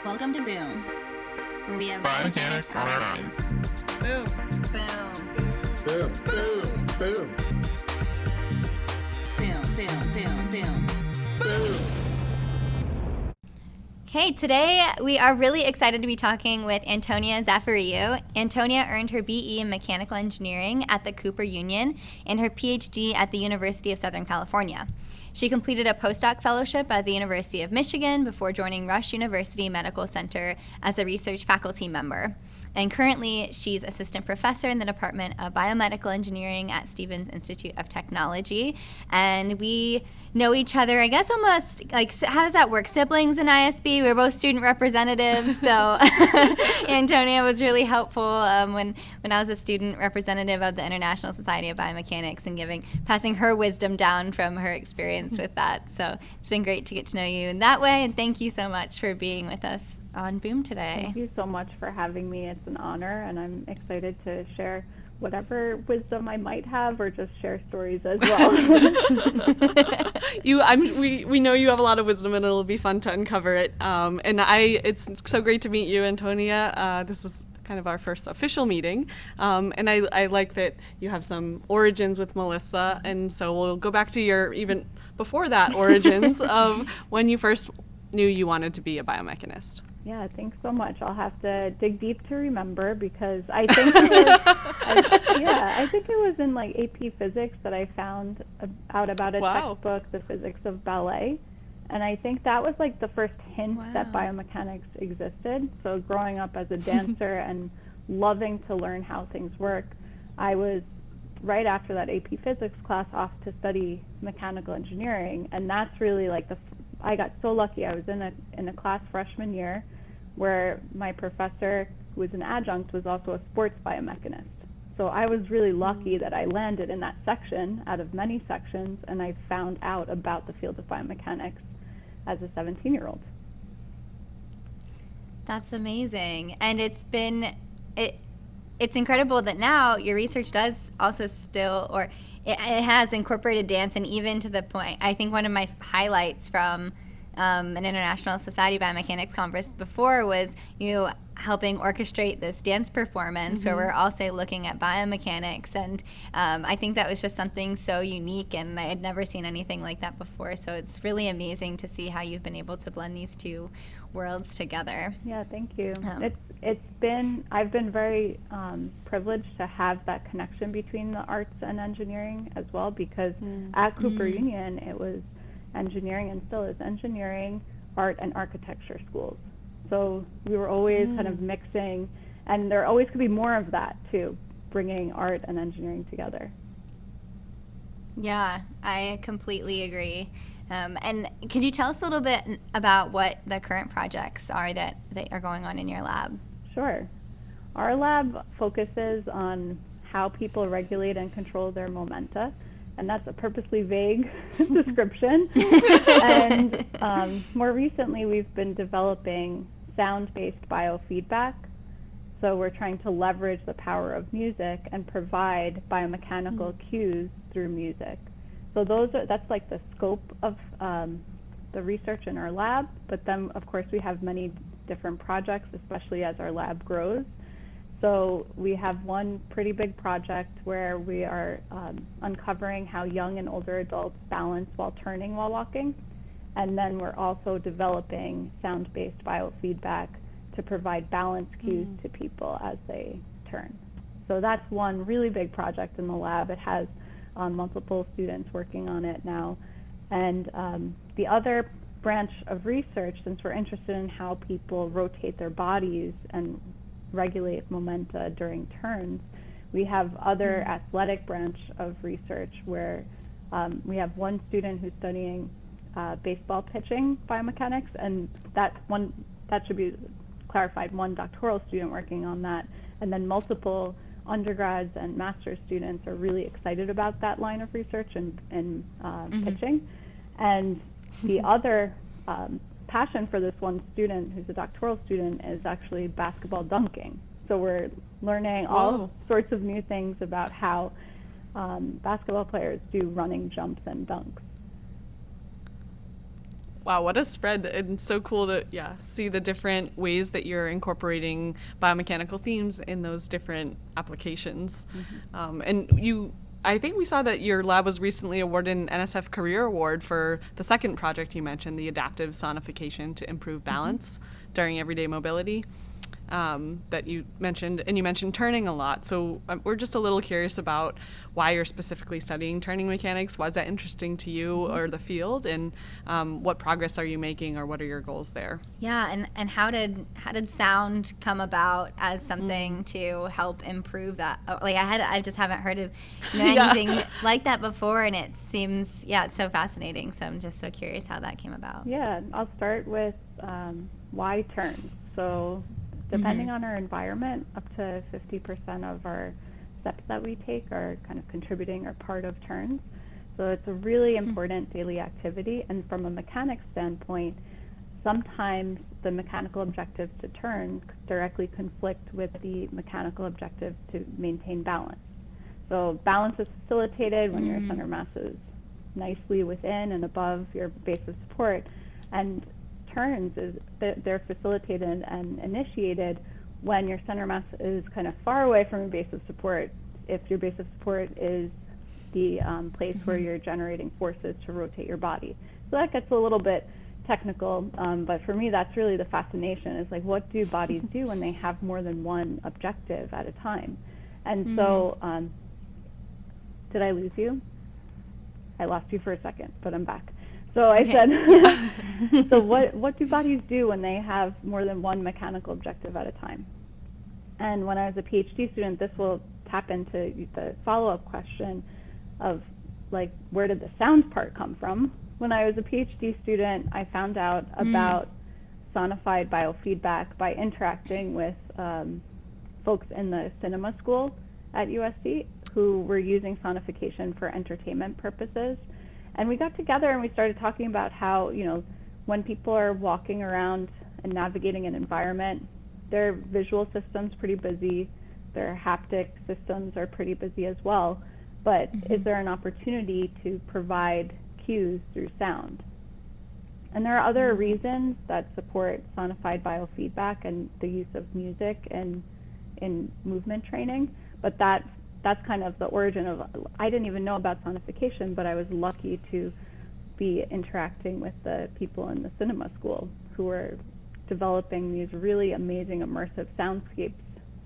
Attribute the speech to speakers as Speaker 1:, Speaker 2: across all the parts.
Speaker 1: Welcome to Boom, where we have
Speaker 2: Biomechanics on our minds.
Speaker 1: Boom.
Speaker 2: Boom, boom, boom.
Speaker 1: Boom, boom, boom, boom.
Speaker 2: Boom.
Speaker 3: Okay, today we are really excited to be talking with Antonia Zaferiou. Antonia earned her BE in Mechanical Engineering at the Cooper Union and her PhD at the University of Southern California. She completed a postdoc fellowship at the University of Michigan before joining Rush University Medical Center as a research faculty member. And currently, she's assistant professor in the Department of Biomedical Engineering at Stevens Institute of Technology. And we know each other, I guess, almost, like, how does that work? Siblings in ISB, we're both student representatives. So Antonia was really helpful when I was a student representative of the International Society of Biomechanics and passing her wisdom down from her experience with that. So it's been great to get to know you in that way. And thank you so much for being with us on Boom today.
Speaker 4: Thank you so much for having me. It's an honor, and I'm excited to share whatever wisdom I might have, or just share stories as well.
Speaker 5: We know you have a lot of wisdom, and it'll be fun to uncover it. It's so great to meet you, Antonia. This is kind of our first official meeting, and I like that you have some origins with Melissa, and so we'll go back to your even before that origins of when you first knew you wanted to be a biomechanist.
Speaker 4: Yeah, thanks so much. I'll have to dig deep to remember, because I think it was in like AP Physics that I found out about a textbook, The Physics of Ballet. And I think that was like the first hint that biomechanics existed. So growing up as a dancer and loving to learn how things work, I was right after that AP Physics class off to study mechanical engineering. And that's really like I got so lucky. I was in a class freshman year where my professor, who was an adjunct, was also a sports biomechanist. So I was really lucky that I landed in that section out of many sections, and I found out about the field of biomechanics as a 17-year-old.
Speaker 3: That's amazing. And it's incredible that now your research does also it has incorporated dance, and even to the point, I think one of my highlights from an International Society of Biomechanics conference before was you helping orchestrate this dance performance where we're also looking at biomechanics, and I think that was just something so unique, and I had never seen anything like that before, so it's really amazing to see how you've been able to blend these two worlds together.
Speaker 4: Yeah, thank you. I've been very privileged to have that connection between the arts and engineering as well, because at Cooper Union it was engineering, and still is engineering, art, and architecture schools. So we were always kind of mixing, and there always could be more of that too, bringing art and engineering together.
Speaker 3: Yeah, I completely agree. And could you tell us a little bit about what the current projects are that are going on in your lab?
Speaker 4: Sure. Our lab focuses on how people regulate and control their momenta, and that's a purposely vague description. And more recently, we've been developing sound-based biofeedback. So we're trying to leverage the power of music and provide biomechanical cues through music. So that's like the scope of the research in our lab. But then, of course, we have many different projects, especially as our lab grows. So we have one pretty big project where we are uncovering how young and older adults balance while turning while walking. And then we're also developing sound-based biofeedback to provide balance cues to people as they turn. So that's one really big project in the lab. It has multiple students working on it now. And the other branch of research, since we're interested in how people rotate their bodies and regulate momenta during turns, we have other athletic branch of research where we have one student who's studying baseball pitching biomechanics, and that should be clarified, one doctoral student working on that, and then multiple undergrads and master's students are really excited about that line of research and pitching. And the other passion for this one student, who's a doctoral student, is actually basketball dunking. So we're learning all sorts of new things about how basketball players do running jumps and dunks.
Speaker 5: Wow, what a spread. And so cool to see the different ways that you're incorporating biomechanical themes in those different applications. And I think we saw that your lab was recently awarded an NSF CAREER Award for the second project you mentioned, the adaptive sonification to improve balance during everyday mobility. That you mentioned, and you mentioned turning a lot. So we're just a little curious about why you're specifically studying turning mechanics. Why is that interesting to you or the field, and what progress are you making, or what are your goals there?
Speaker 3: Yeah, and how did sound come about as something to help improve that? Like I just haven't heard of anything like that before, and it seems it's so fascinating. So I'm just so curious how that came about.
Speaker 4: Yeah, I'll start with why turns. So depending on our environment, up to 50% of our steps that we take are kind of contributing or part of turns. So it's a really important daily activity. And from a mechanics standpoint, sometimes the mechanical objectives to turn directly conflict with the mechanical objective to maintain balance. So balance is facilitated when your center mass is nicely within and above your base of support, and turns they're facilitated and initiated when your center mass is kind of far away from your base of support, if your base of support is the place where you're generating forces to rotate your body. So that gets a little bit technical, but for me that's really the fascination, is like, what do bodies do when they have more than one objective at a time? And so did I lose you? I lost you for a second, but I'm back. So I said, so what do bodies do when they have more than one mechanical objective at a time? And when I was a PhD student, this will tap into the follow-up question of, like, where did the sound part come from? When I was a PhD student, I found out about sonified biofeedback by interacting with folks in the cinema school at USC who were using sonification for entertainment purposes. And we got together and we started talking about how, when people are walking around and navigating an environment, their visual system's pretty busy, their haptic systems are pretty busy as well. But is there an opportunity to provide cues through sound? And there are other reasons that support sonified biofeedback and the use of music in movement training, but that's kind of the origin of, I didn't even know about sonification, but I was lucky to be interacting with the people in the cinema school who were developing these really amazing immersive soundscapes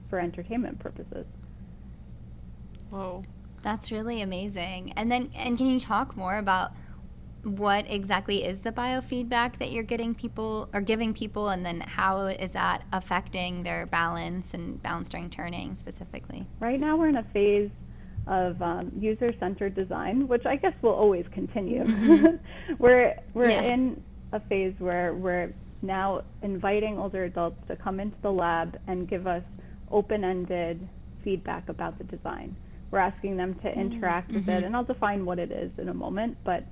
Speaker 4: for entertainment purposes.
Speaker 5: Whoa.
Speaker 3: That's really amazing. And can you talk more about what exactly is the biofeedback that you're giving people, and then how is that affecting their balance and balance during turning specifically?
Speaker 4: Right now we're in a phase of user-centered design, which I guess will always continue. We're in a phase where we're now inviting older adults to come into the lab and give us open-ended feedback about the design. We're asking them to interact with it, and I'll define what it is in a moment, but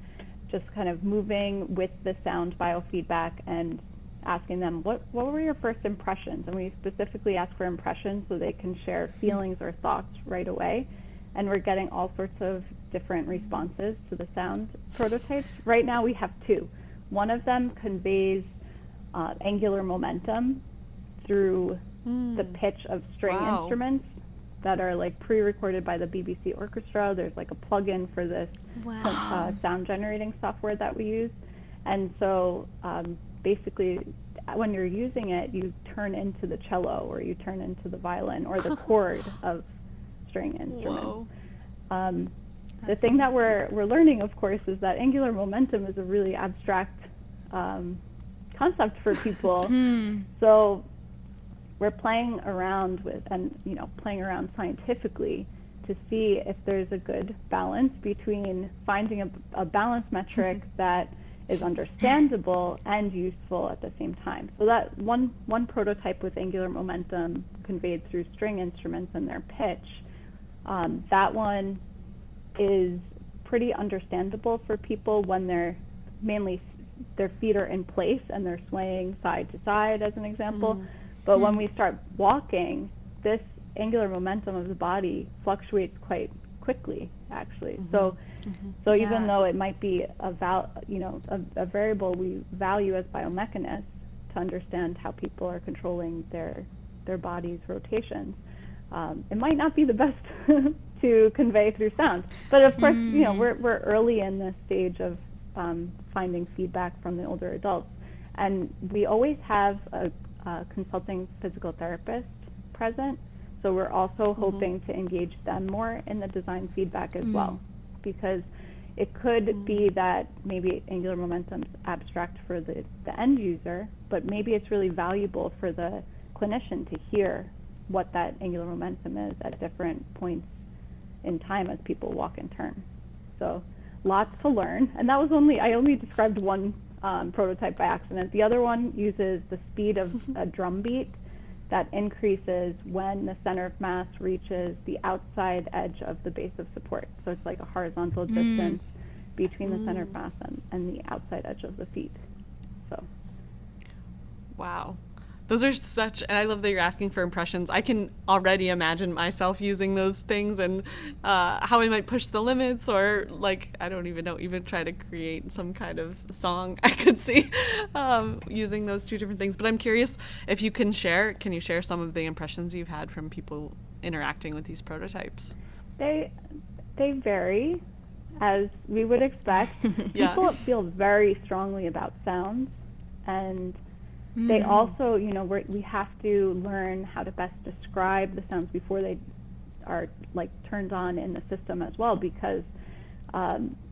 Speaker 4: just kind of moving with the sound biofeedback and asking them, what were your first impressions? And we specifically ask for impressions so they can share feelings or thoughts right away. And we're getting all sorts of different responses to the sound prototypes. Right now we have two. One of them conveys angular momentum through the pitch of string instruments that are like pre-recorded by the BBC orchestra. There's like a plug-in for this sound generating software that we use. And so basically when you're using it, you turn into the cello or you turn into the violin or the chord of string instruments. The thing that we're learning, of course, is that angular momentum is a really abstract concept for people. So we're playing around with, and playing around scientifically to see if there's a good balance between finding a balance metric that is understandable and useful at the same time. So that one prototype with angular momentum conveyed through string instruments and their pitch, that one is pretty understandable for people when they're mainly their feet are in place and they're swaying side to side, as an example. But when we start walking, this angular momentum of the body fluctuates quite quickly, actually. So So even
Speaker 3: Yeah.
Speaker 4: though it might be a variable we value as biomechanists to understand how people are controlling their body's rotations, it might not be the best to convey through sound. But of course, we're early in this stage of finding feedback from the older adults, and we always have a consulting physical therapist present. So we're also hoping to engage them more in the design feedback as well, because it could be that maybe angular momentum's abstract for the end user, but maybe it's really valuable for the clinician to hear what that angular momentum is at different points in time as people walk and turn. So lots to learn. And that was I only described one prototype by accident. The other one uses the speed of a drum beat that increases when the center of mass reaches the outside edge of the base of support. So it's like a horizontal distance between the center of mass and the outside edge of the feet. So.
Speaker 5: Wow. Those are and I love that you're asking for impressions. I can already imagine myself using those things and how I might push the limits, or I don't even know, even try to create some kind of song I could see using those two different things. But I'm curious if you can share some of the impressions you've had from people interacting with these prototypes?
Speaker 4: They vary, as we would expect.
Speaker 5: Yeah.
Speaker 4: People feel very strongly about sounds, and they also, we have to learn how to best describe the sounds before they are turned on in the system as well, because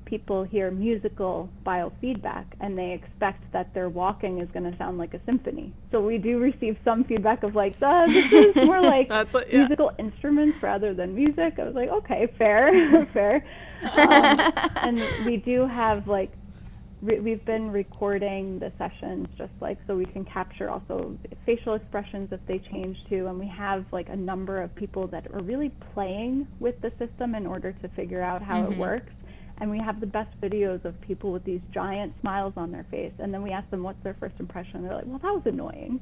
Speaker 4: people hear musical biofeedback and they expect that their walking is going to sound like a symphony. So we do receive some feedback of this is more like musical instruments rather than music. I was like, okay, fair, fair. And we do have we've been recording the sessions just so we can capture also facial expressions if they change too, and we have a number of people that are really playing with the system in order to figure out how it works. And we have the best videos of people with these giant smiles on their face, and then we ask them what's their first impression. They're like, well, that was annoying.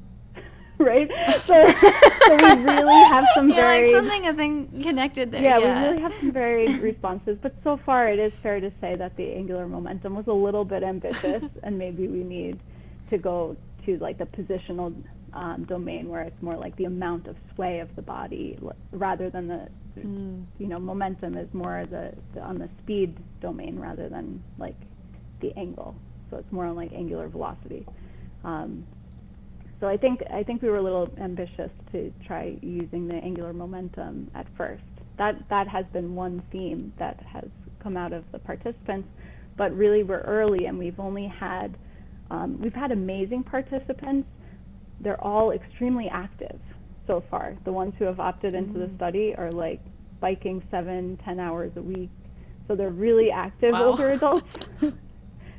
Speaker 4: Right? So we really have some very...
Speaker 3: something isn't connected there.
Speaker 4: Yeah, we really have some varied responses. But so far, it is fair to say that the angular momentum was a little bit ambitious, and maybe we need to go to the positional domain, where it's more the amount of sway of the body rather than the, momentum is more on the speed domain rather than the angle. So it's more on angular velocity. So I think we were a little ambitious to try using the angular momentum at first. That has been one theme that has come out of the participants, but really we're early, and we've had amazing participants. They're all extremely active so far. The ones who have opted into the study are biking 7-10 hours a week. So they're really active older adults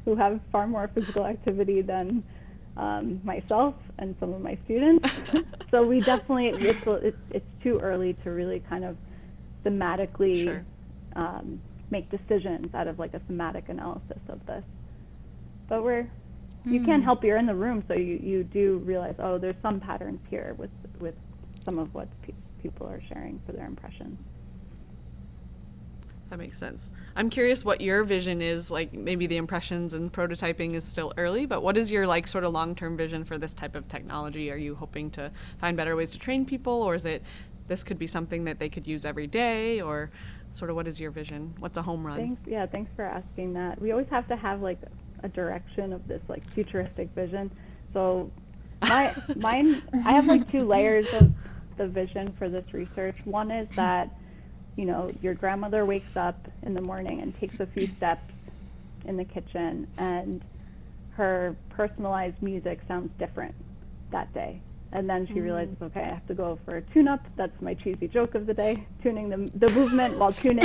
Speaker 4: who have far more physical activity than myself and some of my students. So we definitely, it's too early to really kind of thematically make decisions out of a thematic analysis of this. But you can't help, you're in the room, so you do realize, there's some patterns here with some of what people are sharing for their impressions.
Speaker 5: That makes sense. I'm curious what your vision is, maybe the impressions and prototyping is still early, but what is your sort of long-term vision for this type of technology? Are you hoping to find better ways to train people, or is it this could be something that they could use every day, or sort of what is your vision? What's a home run?
Speaker 4: Thanks for asking that. We always have to have a direction of this futuristic vision. So mine, I have 2 layers of the vision for this research. One is that your grandmother wakes up in the morning and takes a few steps in the kitchen, and her personalized music sounds different that day. And then she realizes, okay, I have to go for a tune-up. That's my cheesy joke of the day, tuning the movement while tuning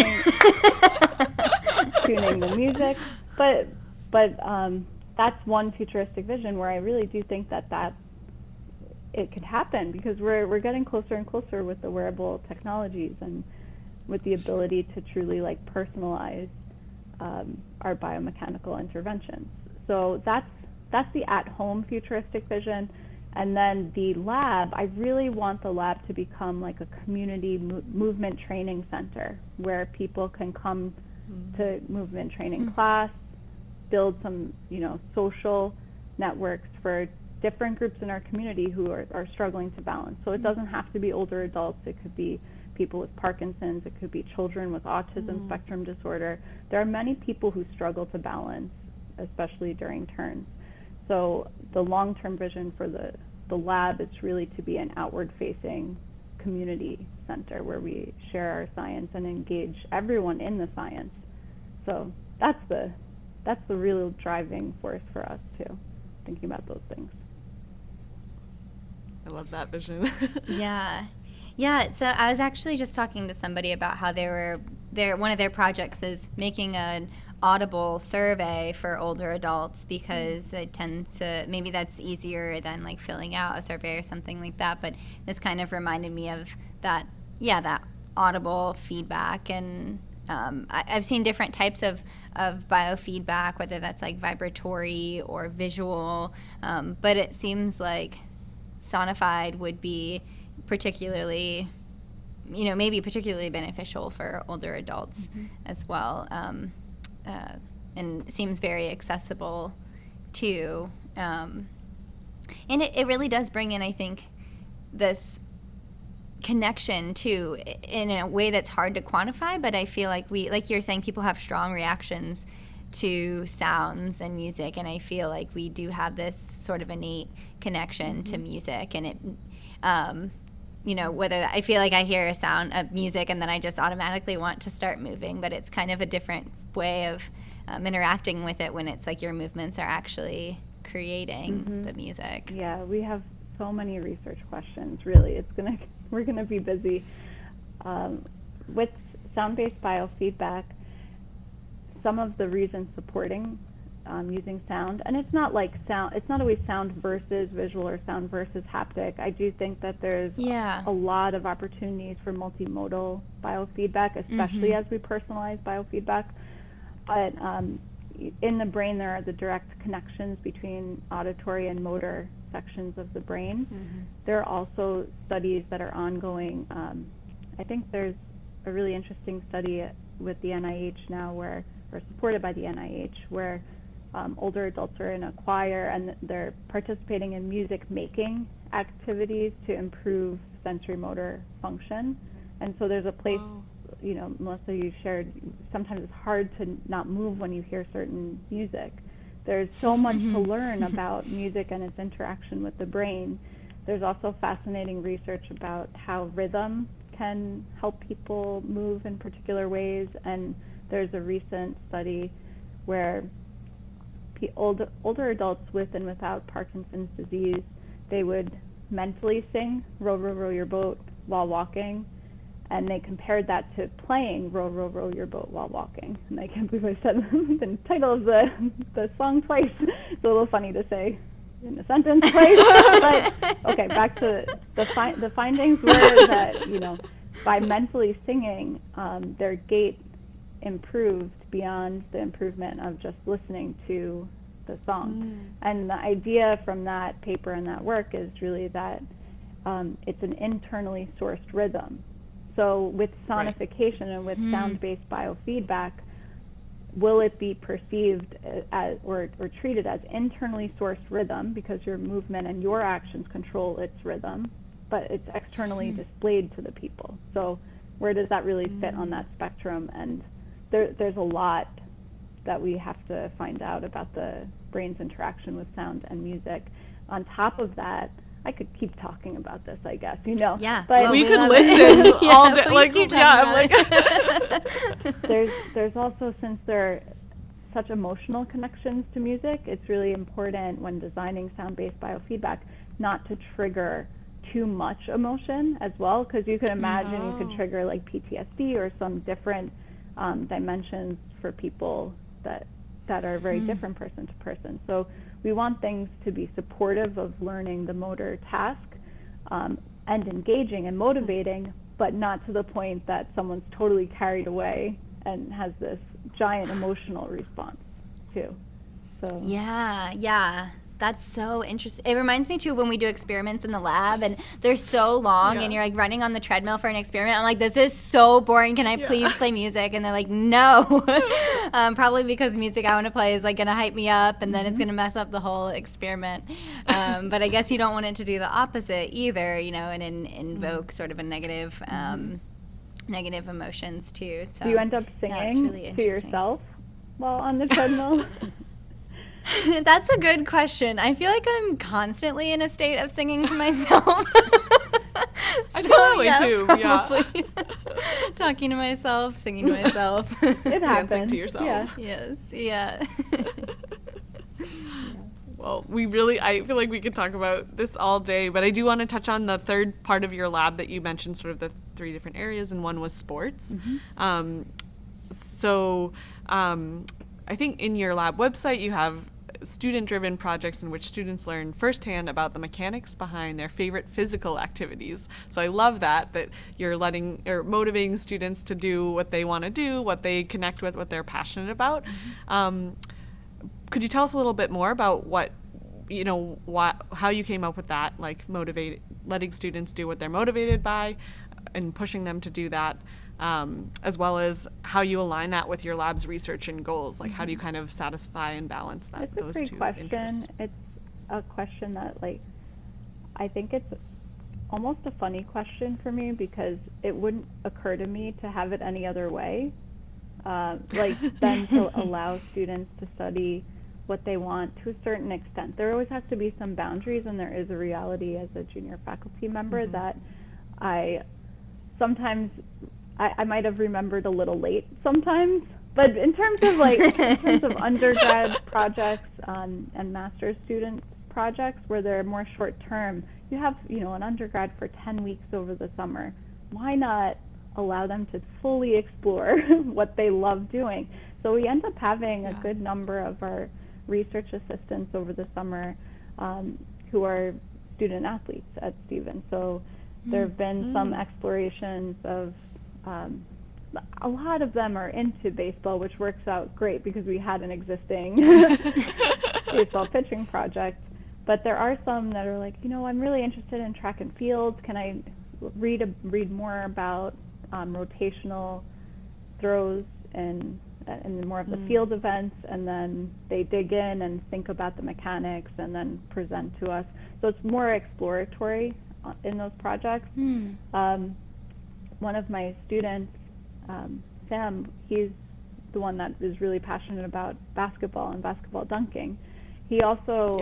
Speaker 4: the music. But that's one futuristic vision where I really do think that it could happen, because we're getting closer and closer with the wearable technologies and with the ability to truly personalize our biomechanical interventions. So that's the at-home futuristic vision. And then the lab, I really want the lab to become a community movement training center where people can come to movement training class, build some, social networks for different groups in our community who are struggling to balance. So it doesn't have to be older adults. It could be people with Parkinson's. It could be children with autism spectrum disorder. There are many people who struggle to balance, especially during turns. So the long-term vision for the lab is really to be an outward-facing community center where we share our science and engage everyone in the science. So that's the real driving force for us too, thinking about those things.
Speaker 5: I love that vision.
Speaker 3: Yeah. So I was actually just talking to somebody about how one of their projects is making an audible survey for older adults because they tend to, maybe that's easier than like filling out a survey or something like that. But this kind of reminded me of that audible feedback. And I've seen different types of biofeedback, whether that's like vibratory or visual. But it seems like sonified would be particularly beneficial for older adults as well, and seems very accessible too. And it really does bring in, I think, this connection too, in a way that's hard to quantify, but I feel like like you're saying, people have strong reactions to sounds and music, and I feel like we do have this sort of innate connection to music, and it whether I feel like I hear a sound of music and then I just automatically want to start moving, but it's kind of a different way of interacting with it when it's like your movements are actually creating the music.
Speaker 4: Yeah, we have so many research questions. Really, we're gonna be busy with sound-based biofeedback. Some of the reasons supporting using sound, and it's not like sound, it's not always sound versus visual or sound versus haptic. I do think that there's a lot of opportunities for multimodal biofeedback, especially as we personalize biofeedback. But in the brain, there are the direct connections between auditory and motor sections of the brain. There are also studies that are ongoing. I think there's a really interesting study with the NIH now or supported by the NIH, where older adults are in a choir and they're participating in music making activities to improve sensory motor function. And so there's a place, Melissa, you shared, sometimes it's hard to not move when you hear certain music. There's so much to learn about music and its interaction with the brain. There's also fascinating research about how rhythm can help people move in particular ways, and there's a recent study where older adults with and without Parkinson's disease, they would mentally sing "Row, row, row your boat" while walking, and they compared that to playing "Row, row, row your boat" while walking. And I can't believe I said the title of the song twice. It's a little funny to say in a sentence twice. But okay, back to the findings were that by mentally singing, their gait improved beyond the improvement of just listening to the song. And the idea from that paper and that work is really that it's an internally sourced rhythm. So with sonification and with sound-based biofeedback, will it be perceived as or treated as internally sourced rhythm because your movement and your actions control its rhythm, but it's externally displayed to the people? So where does that really fit on that spectrum? And there's a lot that we have to find out about the brain's interaction with sound and music. On top of that, I could keep talking about this, I guess,
Speaker 3: Yeah.
Speaker 4: But
Speaker 5: we could listen all day.
Speaker 4: There's also, since there are such emotional connections to music, it's really important when designing sound-based biofeedback not to trigger too much emotion as well, because you can imagine you could trigger like PTSD or some different dimensions for people that are very different person to person. So we want things to be supportive of learning the motor task and engaging and motivating, but not to the point that someone's totally carried away and has this giant emotional response too. So
Speaker 3: yeah, That's so interesting. It reminds me too when we do experiments in the lab and they're so long and you're like running on the treadmill for an experiment. I'm like, this is so boring. Can I please play music? And they're like, no. Probably because music I want to play is like going to hype me up and then it's going to mess up the whole experiment. But I guess you don't want it to do the opposite either, you know, and invoke sort of a negative negative emotions too. So
Speaker 4: do you end up singing
Speaker 3: really
Speaker 4: to yourself while on the treadmill?
Speaker 3: That's a good question. I feel like I'm constantly in a state of singing to myself.
Speaker 5: I feel that way too.
Speaker 3: Probably. Talking to myself, singing to myself.
Speaker 4: It happens.
Speaker 5: Dancing to yourself.
Speaker 4: Yeah.
Speaker 3: Yes. Yeah.
Speaker 5: Well, I feel like we could talk about this all day, but I do want to touch on the third part of your lab that you mentioned, sort of the 3 different areas, and one was sports. I think in your lab website you have student-driven projects in which students learn firsthand about the mechanics behind their favorite physical activities. So I love that you're motivating students to do what they want to do, what they connect with, what they're passionate about. Could you tell us a little bit more about how you came up with that, like letting students do what they're motivated by and pushing them to do that, as well as how you align that with your lab's research and goals? Like, how do you kind of satisfy and balance those two interests?
Speaker 4: It's a question that, like, I think it's almost a funny question for me because it wouldn't occur to me to have it any other way. Then to allow students to study what they want to a certain extent. There always has to be some boundaries, and there is a reality as a junior faculty member that I sometimes I might have remembered a little late sometimes. But in terms of undergrad projects and master's student projects where they're more short term, you have, an undergrad for 10 weeks over the summer. Why not allow them to fully explore what they love doing? So we end up having a good number of our research assistants over the summer who are student athletes at Stevens. So there have been some explorations of, a lot of them are into baseball, which works out great because we had an existing baseball pitching project. But there are some that are like, I'm really interested in track and field. Can I read more about rotational throws and more of the field events? And then they dig in and think about the mechanics and then present to us. So it's more exploratory in those projects. One of my students, Sam, he's the one that is really passionate about basketball and basketball dunking. He also,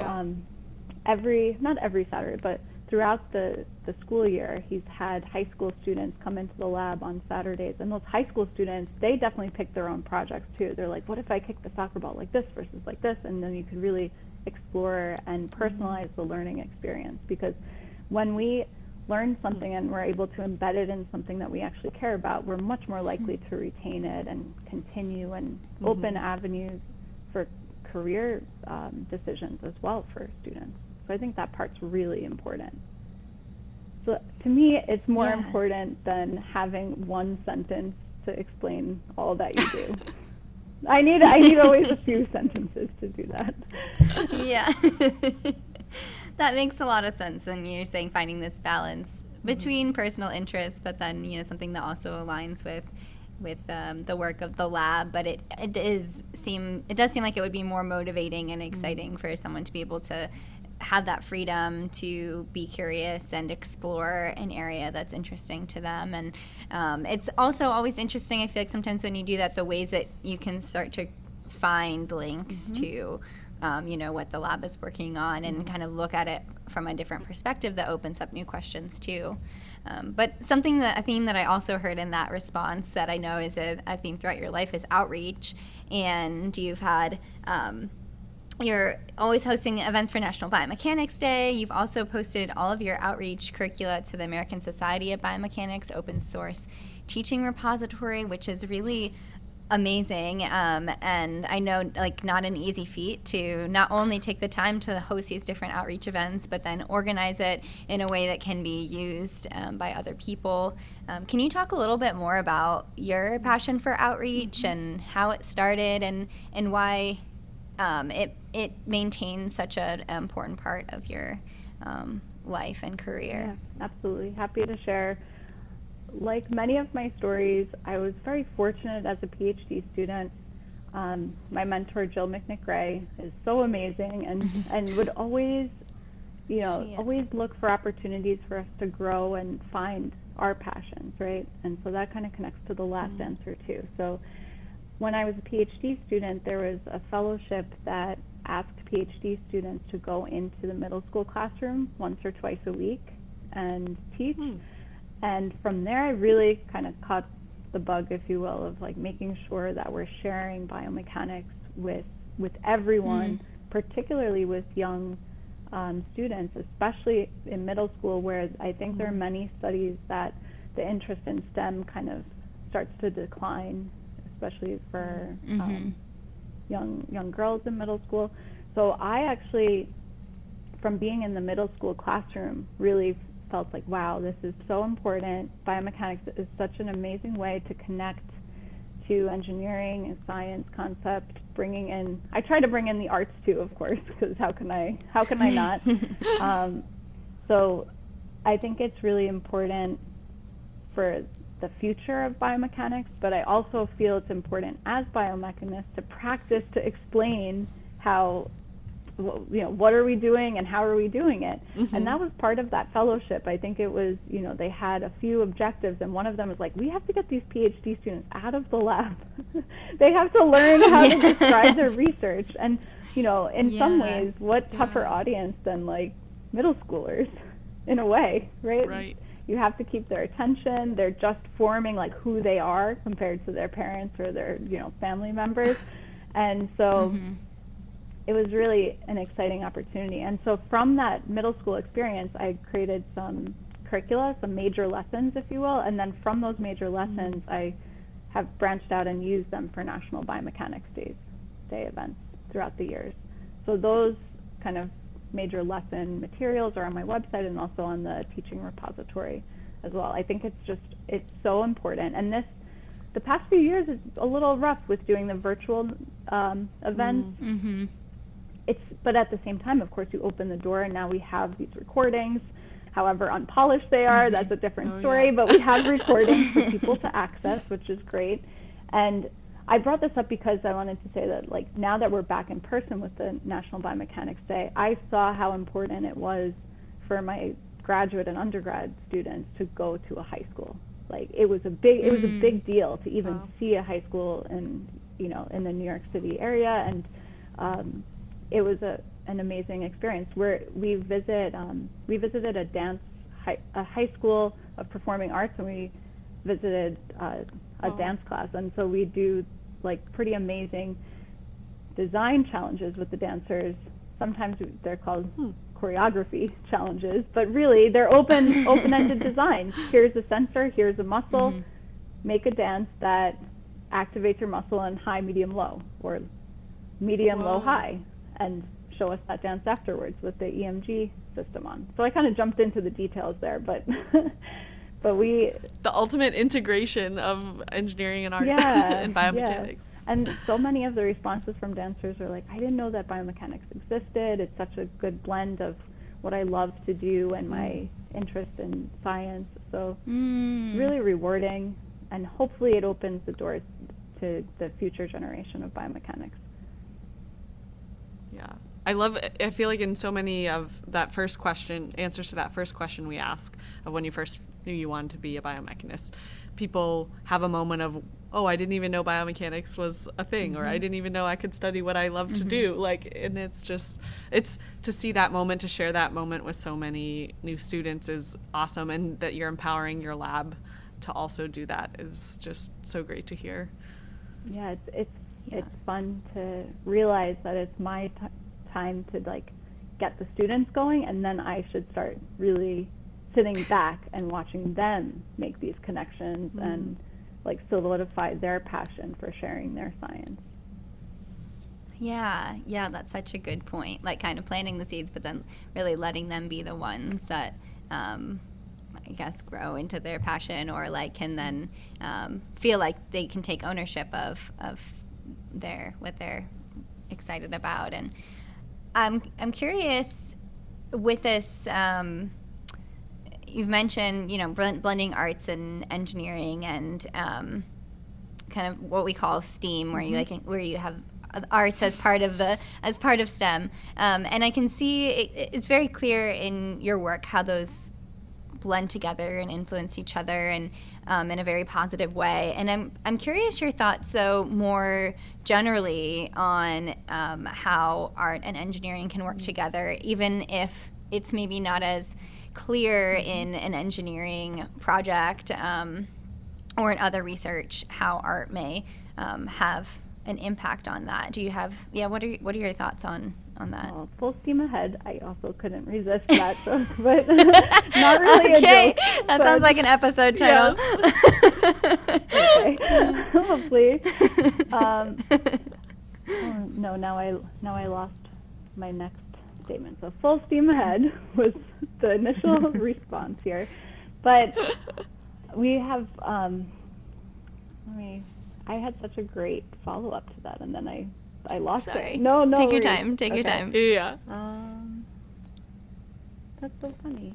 Speaker 4: not every Saturday, but throughout the school year, he's had high school students come into the lab on Saturdays. And those high school students, they definitely pick their own projects too. They're like, what if I kick the soccer ball like this versus like this? And then you could really explore and personalize the learning experience. Because when we learn something and we're able to embed it in something that we actually care about, we're much more likely to retain it and continue and open avenues for career decisions as well for students. So I think that part's really important. So to me, it's more important than having one sentence to explain all that you do. I need always a few sentences to do that.
Speaker 3: Yeah. That makes a lot of sense. And you're saying finding this balance between personal interests, but then, something that also aligns with the work of the lab. But it does seem like it would be more motivating and exciting for someone to be able to have that freedom to be curious and explore an area that's interesting to them. And it's also always interesting, I feel like sometimes when you do that, the ways that you can start to find links to what the lab is working on and kind of look at it from a different perspective that opens up new questions too. But a theme that I also heard in that response that I know is a theme throughout your life is outreach. And you've had, you're always hosting events for National Biomechanics Day. You've also posted all of your outreach curricula to the American Society of Biomechanics open source teaching repository, which is really amazing, and I know not an easy feat to not only take the time to host these different outreach events, but then organize it in a way that can be used by other people. Can you talk a little bit more about your passion for outreach and how it started and why it maintains such an important part of your life and career.
Speaker 4: Yeah, absolutely. Happy to share. Like many of my stories, I was very fortunate as a PhD student. My mentor, Jill McNick-Ray, is so amazing and would always, always look for opportunities for us to grow and find our passions, right? And so that kind of connects to the last answer too. So when I was a PhD student, there was a fellowship that asked PhD students to go into the middle school classroom once or twice a week and teach. And from there, I really kind of caught the bug, if you will, of like making sure that we're sharing biomechanics with everyone, particularly with young students, especially in middle school, where I think there are many studies that the interest in STEM kind of starts to decline, especially for young girls in middle school. So I actually, from being in the middle school classroom, really felt like, wow, this is so important. Biomechanics is such an amazing way to connect to engineering and science concept, I try to bring in the arts too, of course, because how can I not? So I think it's really important for the future of biomechanics, but I also feel it's important as biomechanists to practice to explain how, what are we doing and how are we doing it? And that was part of that fellowship. I think it was, they had a few objectives, and one of them was like, we have to get these PhD students out of the lab. They have to learn how to describe their research. And, in some ways, what tougher audience than like middle schoolers in a way, right?
Speaker 5: Right.
Speaker 4: You have to keep their attention. They're just forming like who they are compared to their parents or their, family members. And so it was really an exciting opportunity. And so from that middle school experience, I created some curricula, some major lessons, if you will. And then from those major lessons, I have branched out and used them for National Biomechanics Day events throughout the years. So those kind of major lesson materials are on my website and also on the teaching repository as well. I think it's so important. And the past few years is a little rough with doing the virtual events. But at the same time, of course, you open the door and now we have these recordings. However unpolished they are, that's a different story, but we have recordings for people to access, which is great. And I brought this up because I wanted to say that, like, now that we're back in person with the National Biomechanics Day, I saw how important it was for my graduate and undergrad students to go to a high school. Like, it was a big deal to even see a high school in the New York City area, and it was an amazing experience where we visited a high school of performing arts, and we visited a dance class. And so we do like pretty amazing design challenges with the dancers. Sometimes they're called choreography challenges, but really they're open-ended designs. Here's a sensor, here's a muscle, make a dance that activates your muscle in high, medium, low, or medium, low, high, and show us that dance afterwards with the EMG system on. So I kind of jumped into the details there, but
Speaker 5: the ultimate integration of engineering and art and biomechanics.
Speaker 4: Yes. And so many of the responses from dancers are like, I didn't know that biomechanics existed. It's such a good blend of what I love to do and my interest in science. So really rewarding, and hopefully it opens the doors to the future generation of biomechanics.
Speaker 5: Yeah. I feel like in so many of answers to that first question we ask of when you first knew you wanted to be a biomechanist, people have a moment of, oh, I didn't even know biomechanics was a thing, or I didn't even know I could study what I love to do. Like, and it's to see that moment, to share that moment with so many new students is awesome, and that you're empowering your lab to also do that is just so great to hear.
Speaker 4: Yeah, it's fun to realize that it's my time to like get the students going, and then I should start really sitting back and watching them make these connections and like solidify their passion for sharing their science.
Speaker 3: Yeah, that's such a good point. Like, kind of planting the seeds, but then really letting them be the ones that I guess grow into their passion, or like can then feel like they can take ownership of their excited about. And I'm curious with this. You've mentioned, blending arts and engineering and kind of what we call STEAM, where you have arts as part of STEM, and I can see it's very clear in your work how those blend together and influence each other, and in a very positive way. And I'm curious your thoughts, though, more generally on how art and engineering can work together, even if it's maybe not as clear in an engineering project or in other research, how art may have an impact on that. Do you have, what are your thoughts on that?
Speaker 4: Well, full steam ahead. I also couldn't resist that, but not really
Speaker 3: okay.
Speaker 4: a joke.
Speaker 3: That sounds like an episode title.
Speaker 4: Okay. Hopefully. No, now I lost my next statement. So full steam ahead was the initial response here. But we have, I had such a great follow-up to that, and then I lost it. No.
Speaker 3: Take your time. Take your time.
Speaker 5: Yeah.
Speaker 4: That's so funny.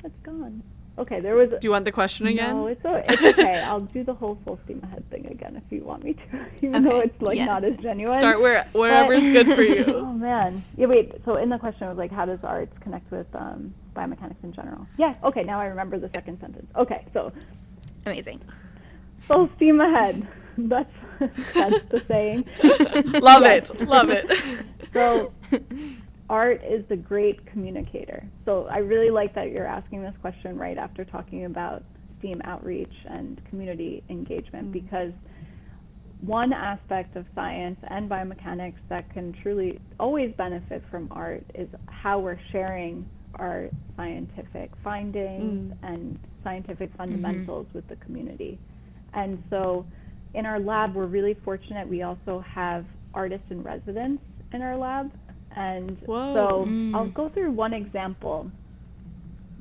Speaker 4: It's gone. Okay, there was.
Speaker 5: Do you want the question again?
Speaker 4: No, it's okay. I'll do the whole full steam ahead thing again if you want me to, even though it's not as genuine.
Speaker 5: Start wherever's good for you.
Speaker 4: Oh man. Yeah. Wait. So in the question was how does arts connect with biomechanics in general? Yeah. Okay. Now I remember the second sentence. Okay. So.
Speaker 3: Amazing.
Speaker 4: Full steam ahead. That's the saying.
Speaker 5: Love it.
Speaker 4: So art is the great communicator. So I really like that you're asking this question right after talking about STEAM outreach and community engagement, because one aspect of science and biomechanics that can truly always benefit from art is how we're sharing our scientific findings and scientific fundamentals with the community. And so in our lab, we're really fortunate. We also have artists in residence in our lab. And so I'll go through one example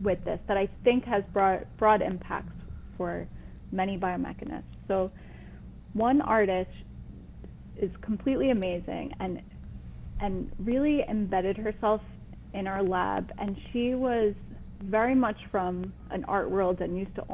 Speaker 4: with this that I think has broad impacts for many biomechanists. So one artist is completely amazing and really embedded herself in our lab, and she was very much from an art world and used to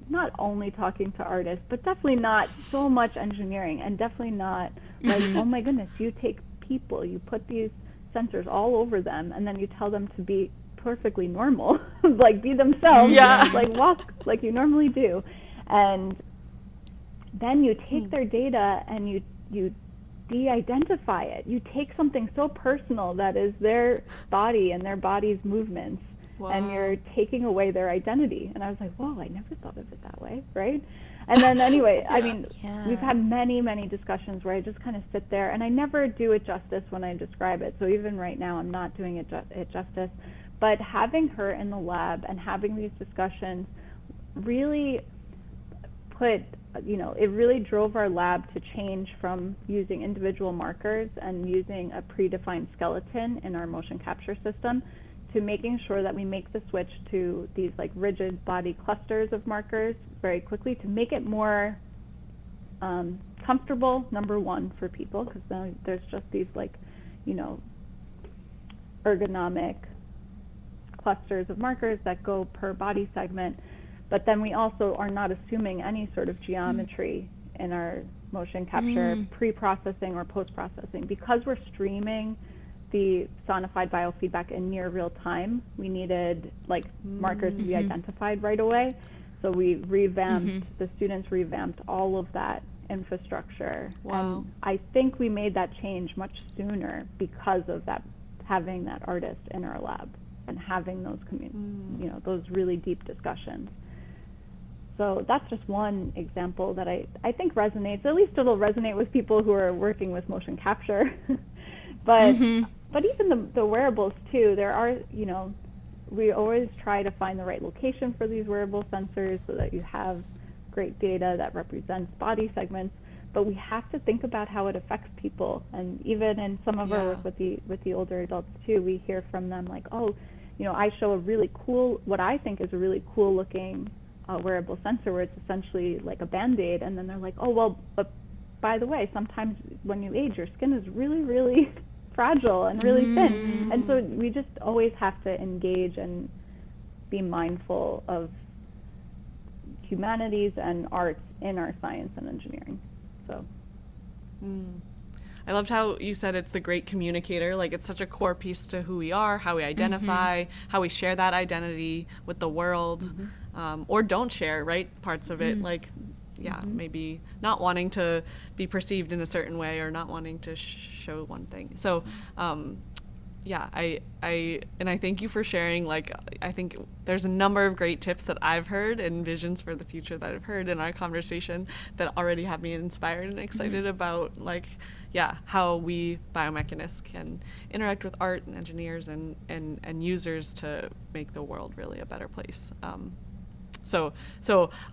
Speaker 4: not only talking to artists, but definitely not so much engineering, and definitely not like, oh my goodness, you take people, you put these sensors all over them, and then you tell them to be perfectly normal, like be themselves, like walk like you normally do. And then you take their data and you de-identify it. You take something so personal that is their body and their body's movements, and you're taking away their identity. And I was like, whoa, I never thought of it that way, right? And then anyway, I mean, we've had many, many discussions where I just kind of sit there, and I never do it justice when I describe it. So even right now, I'm not doing it justice. But having her in the lab and having these discussions really it really drove our lab to change from using individual markers and using a predefined skeleton in our motion capture system to making sure that we make the switch to these like rigid body clusters of markers very quickly to make it more comfortable, number one, for people, because then there's just these like, ergonomic clusters of markers that go per body segment. But then we also are not assuming any sort of geometry in our motion capture pre-processing or post-processing. Because we're streaming the sonified biofeedback in near real time, we needed like markers to be identified right away. So we revamped, the students revamped all of that infrastructure. And I think we made that change much sooner because of that, having that artist in our lab and having those those really deep discussions. So that's just one example that I think resonates. At least it'll resonate with people who are working with motion capture. But even the wearables too, there are, we always try to find the right location for these wearable sensors so that you have great data that represents body segments. But we have to think about how it affects people. And even in some of our work with the older adults too, we hear from them like, oh, I show a really cool, what I think is a really cool looking wearable sensor where it's essentially like a Band-Aid, and then they're like, oh, well, but by the way, sometimes when you age, your skin is really, really fragile and really thin. And so we just always have to engage and be mindful of humanities and arts in our science and engineering. So.
Speaker 5: I loved how you said it's the great communicator. Like, it's such a core piece to who we are, how we identify, how we share that identity with the world, or don't share, right? Parts of it, like, maybe not wanting to be perceived in a certain way or not wanting to show one thing. So, I thank you for sharing. Like, I think there's a number of great tips that I've heard and visions for the future that I've heard in our conversation that already have me inspired and excited about, like, how we biomechanists can interact with art and engineers and users to make the world really a better place. So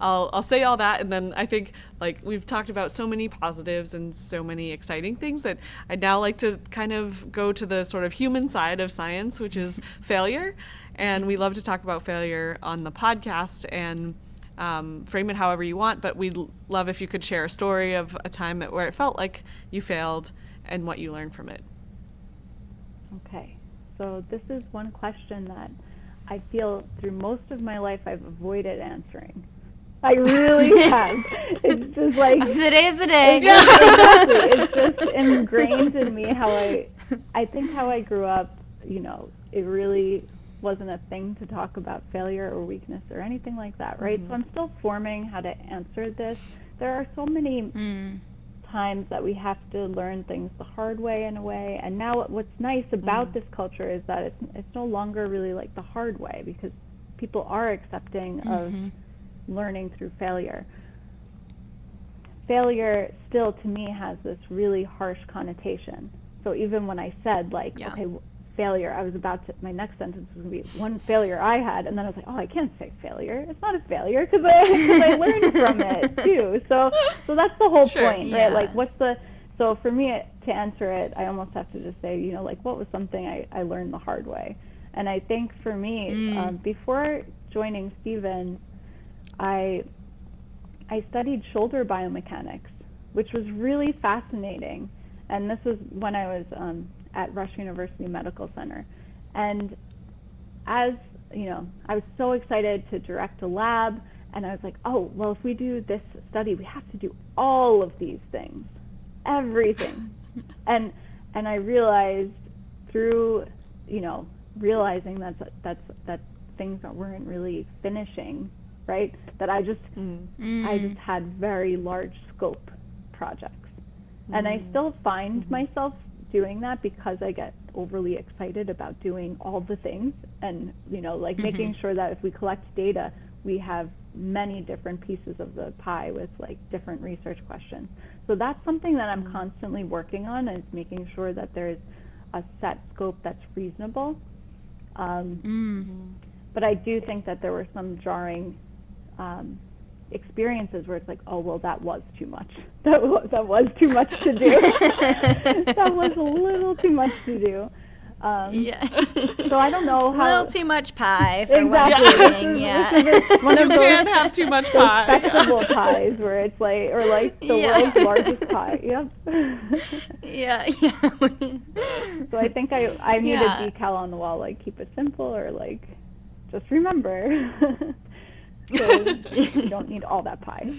Speaker 5: I'll say all that, and then I think, like, we've talked about so many positives and so many exciting things that I'd now like to kind of go to the sort of human side of science, which is failure. And we love to talk about failure on the podcast and frame it however you want, but we'd love if you could share a story of a time where it felt like you failed and what you learned from it.
Speaker 4: Okay, so this is one question that I feel through most of my life I've avoided answering. I really have. It's just like,
Speaker 3: today's the day.
Speaker 4: Exactly. It's just ingrained in me how I think how I grew up, it really wasn't a thing to talk about failure or weakness or anything like that, right? So I'm still forming how to answer this. There are so many times that we have to learn things the hard way in a way, and now what's nice about this culture is that it's no longer really like the hard way, because people are accepting of learning through failure. Failure still to me has this really harsh connotation. So even when I said failure, I was about to, my next sentence was going to be one failure I had, and then I was like, I can't say failure. It's not a failure because I learned from it too. So that's the whole point, right? Like, so for me to answer it, I almost have to just say, what was something I learned the hard way? And I think for me, before joining Stevens, I studied shoulder biomechanics, which was really fascinating. And this was when I was at Rush University Medical Center. And as, I was so excited to direct a lab, and I was like, if we do this study, we have to do all of these things, everything. and I realized through, realizing that things that weren't really finishing, right? That I just had very large scope projects. And I still find myself doing that because I get overly excited about doing all the things and, making sure that if we collect data, we have many different pieces of the pie with different research questions. So that's something that I'm constantly working on, is making sure that there's a set scope that's reasonable. But I do think that there were some jarring experiences where it's like, that was too much. That was too much to do. That was a little too much to do. So I don't know how.
Speaker 3: A little too much pie for one thing.
Speaker 4: One of
Speaker 5: those can't have too much pie.
Speaker 4: Festival pies where it's the world's largest pie. Yep. So I think I need a decal on the wall, keep it simple, or just remember. Because you don't need all that pie.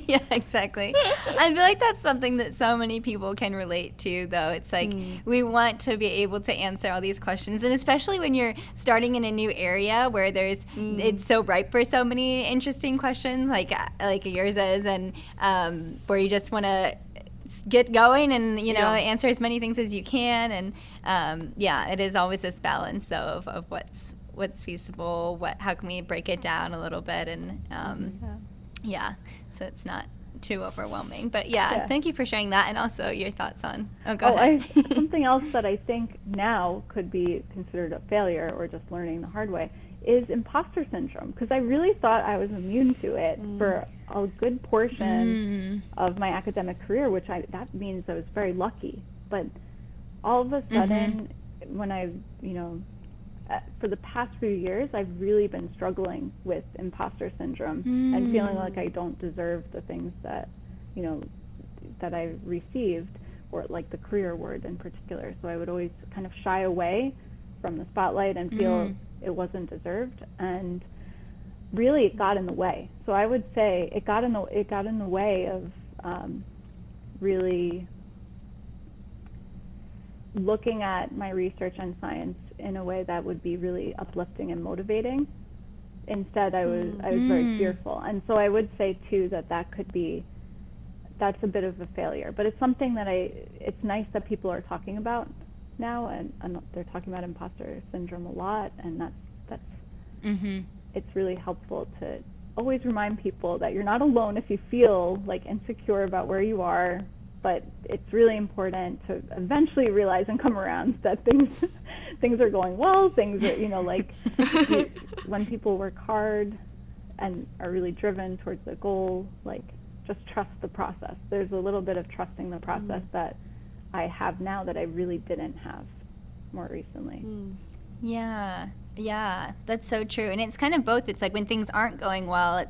Speaker 3: Yeah, exactly. I feel like that's something that so many people can relate to, though. It's like we want to be able to answer all these questions, and especially when you're starting in a new area where it's so ripe for so many interesting questions, like yours is, and where you just want to get going and answer as many things as you can, and it is always this balance though of what's feasible, how can we break it down a little bit, and so it's not too overwhelming. But thank you for sharing that, and also your thoughts on go ahead.
Speaker 4: Something else that I think now could be considered a failure or just learning the hard way is imposter syndrome, because I really thought I was immune to it for a good portion of my academic career, which that means I was very lucky. But all of a sudden, when I for the past few years, I've really been struggling with imposter syndrome and feeling like I don't deserve the things that, that I received, or like the career award in particular. So I would always kind of shy away from the spotlight and feel it wasn't deserved, and really it got in the way. So I would say it got in the way of really looking at my research and science in a way that would be really uplifting and motivating. Instead, I was very fearful. And so I would say too that's a bit of a failure. But it's something that it's nice that people are talking about now, and they're talking about imposter syndrome a lot, and that's it's really helpful to always remind people that you're not alone if you feel like insecure about where you are. But it's really important to eventually realize and come around that things are going well. Things are, like when people work hard and are really driven towards the goal, like just trust the process. There's a little bit of trusting the process that I have now that I really didn't have more recently.
Speaker 3: Yeah, that's so true. And it's kind of both. It's like when things aren't going well,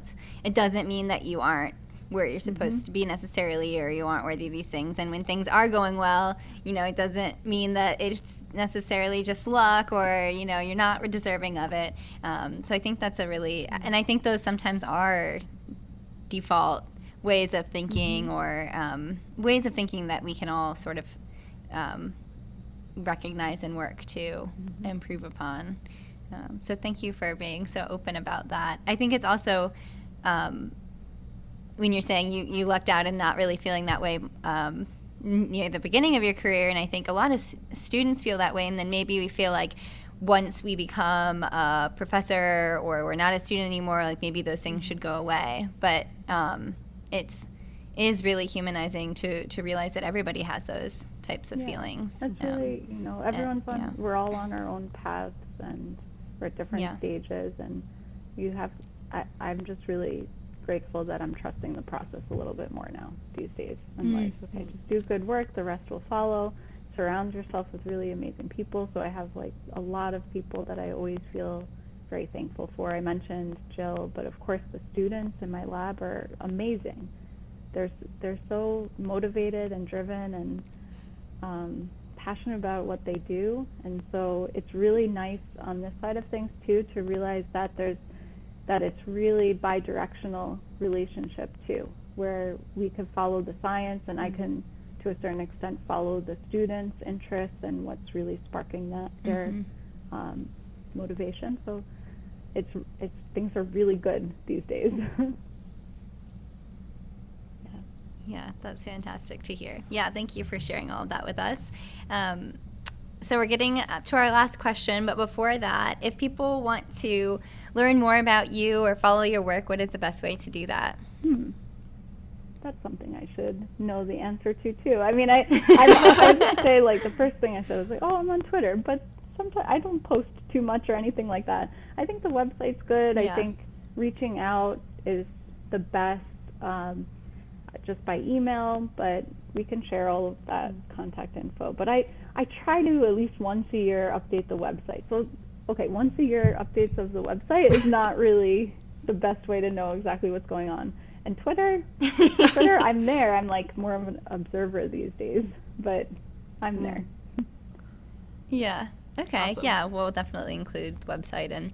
Speaker 3: it doesn't mean that you aren't where you're supposed to be necessarily, or you aren't worthy of these things. And when things are going well, it doesn't mean that it's necessarily just luck, or you're not deserving of it. So I think that's and I think those sometimes are default ways of thinking, or ways of thinking that we can all sort of recognize and work to improve upon. So thank you for being so open about that. I think it's also when you're saying you lucked out and not really feeling that way near the beginning of your career, and I think a lot of students feel that way, and then maybe we feel like once we become a professor or we're not a student anymore, like maybe those things should go away. But it is really humanizing to realize that everybody has those types of feelings.
Speaker 4: That's really, everyone's we're all on our own paths, and we're at different stages, and I'm just really grateful that I'm trusting the process a little bit more now these days. I'm like, okay, just do good work, the rest will follow. Surround yourself with really amazing people. So I have like a lot of people that I always feel very thankful for. I mentioned Jill, but of course the students in my lab are amazing. They're so motivated and driven and passionate about what they do, and so it's really nice on this side of things too to realize that it's really bi-directional relationship too, where we can follow the science, and I can to a certain extent follow the students' interests and what's really sparking their motivation. So it's things are really good these days.
Speaker 3: Yeah, that's fantastic to hear. Yeah, thank you for sharing all of that with us. So we're getting up to our last question, but before that, if people want to learn more about you or follow your work, what is the best way to do that?
Speaker 4: That's something I should know the answer to too. I mean, I would say like the first thing I said was like, oh, I'm on Twitter, but sometimes I don't post too much or anything like that. I think the website's good. I think reaching out is the best, just by email, but we can share all of that contact info. But I try to at least once a year update the website. So, okay, once a year updates of the website is not really the best way to know exactly what's going on. And Twitter, I'm there. I'm like more of an observer these days, but I'm there.
Speaker 3: Yeah. Okay.
Speaker 5: Awesome.
Speaker 3: Yeah, we'll definitely include website and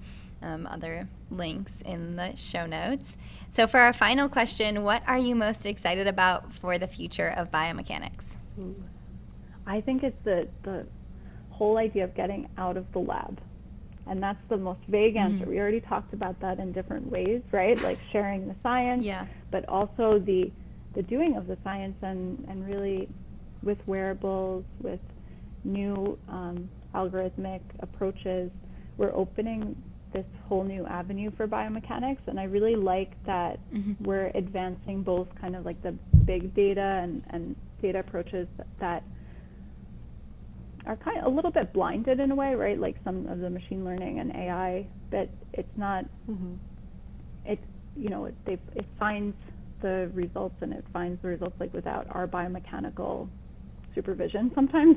Speaker 3: other links in the show notes. So for our final question, what are you most excited about for the future of biomechanics?
Speaker 4: I think it's the whole idea of getting out of the lab. And that's the most vague answer. We already talked about that in different ways, right? Like sharing the science, but also the doing of the science and really with wearables, with new algorithmic approaches, we're opening this whole new avenue for biomechanics. And I really like that we're advancing both kind of like the big data and data approaches that are kind of a little bit blinded in a way, right? Like some of the machine learning and AI, but it's not, it finds the results, and it finds the results like without our biomechanical supervision sometimes.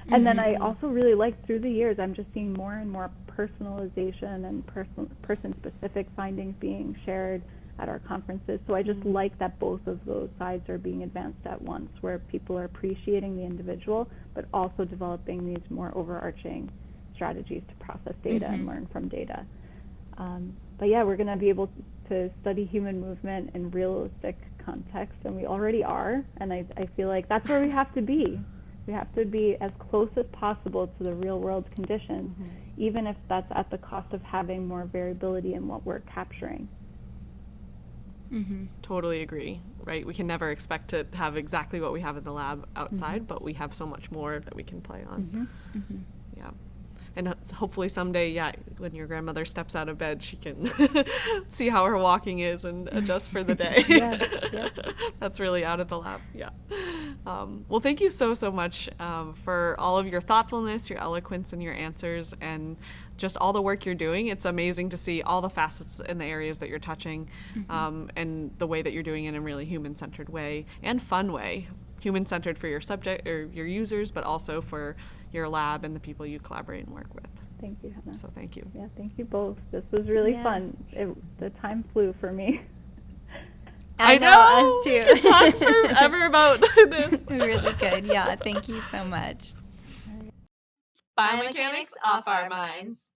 Speaker 4: And then I also really like through the years, I'm just seeing more and more personalization and person-specific findings being shared at our conferences. So I just like that both of those sides are being advanced at once, where people are appreciating the individual, but also developing these more overarching strategies to process data and learn from data. But yeah, we're going to be able to study human movement in realistic context, and we already are. And I feel like that's where we have to be. We have to be as close as possible to the real world conditions, even if that's at the cost of having more variability in what we're capturing.
Speaker 5: Totally agree, right? We can never expect to have exactly what we have in the lab outside, but we have so much more that we can play on. Yeah. And hopefully someday, when your grandmother steps out of bed, she can see how her walking is and adjust for the day. That's really out of the lab. Well, thank you so much for all of your thoughtfulness, your eloquence, and your answers, and just all the work you're doing. It's amazing to see all the facets in the areas that you're touching, and the way that you're doing it in a really human-centered way and fun way. Human-centered for your subject or your users, but also for your lab and the people you collaborate and work with.
Speaker 4: Thank you, Hannah.
Speaker 5: So thank you.
Speaker 4: Yeah, thank you both. This was really fun. The time flew for me.
Speaker 3: I know, us too.
Speaker 5: We could talk forever about this.
Speaker 3: We really could. Yeah, thank you so much.
Speaker 6: Biomechanics off our minds.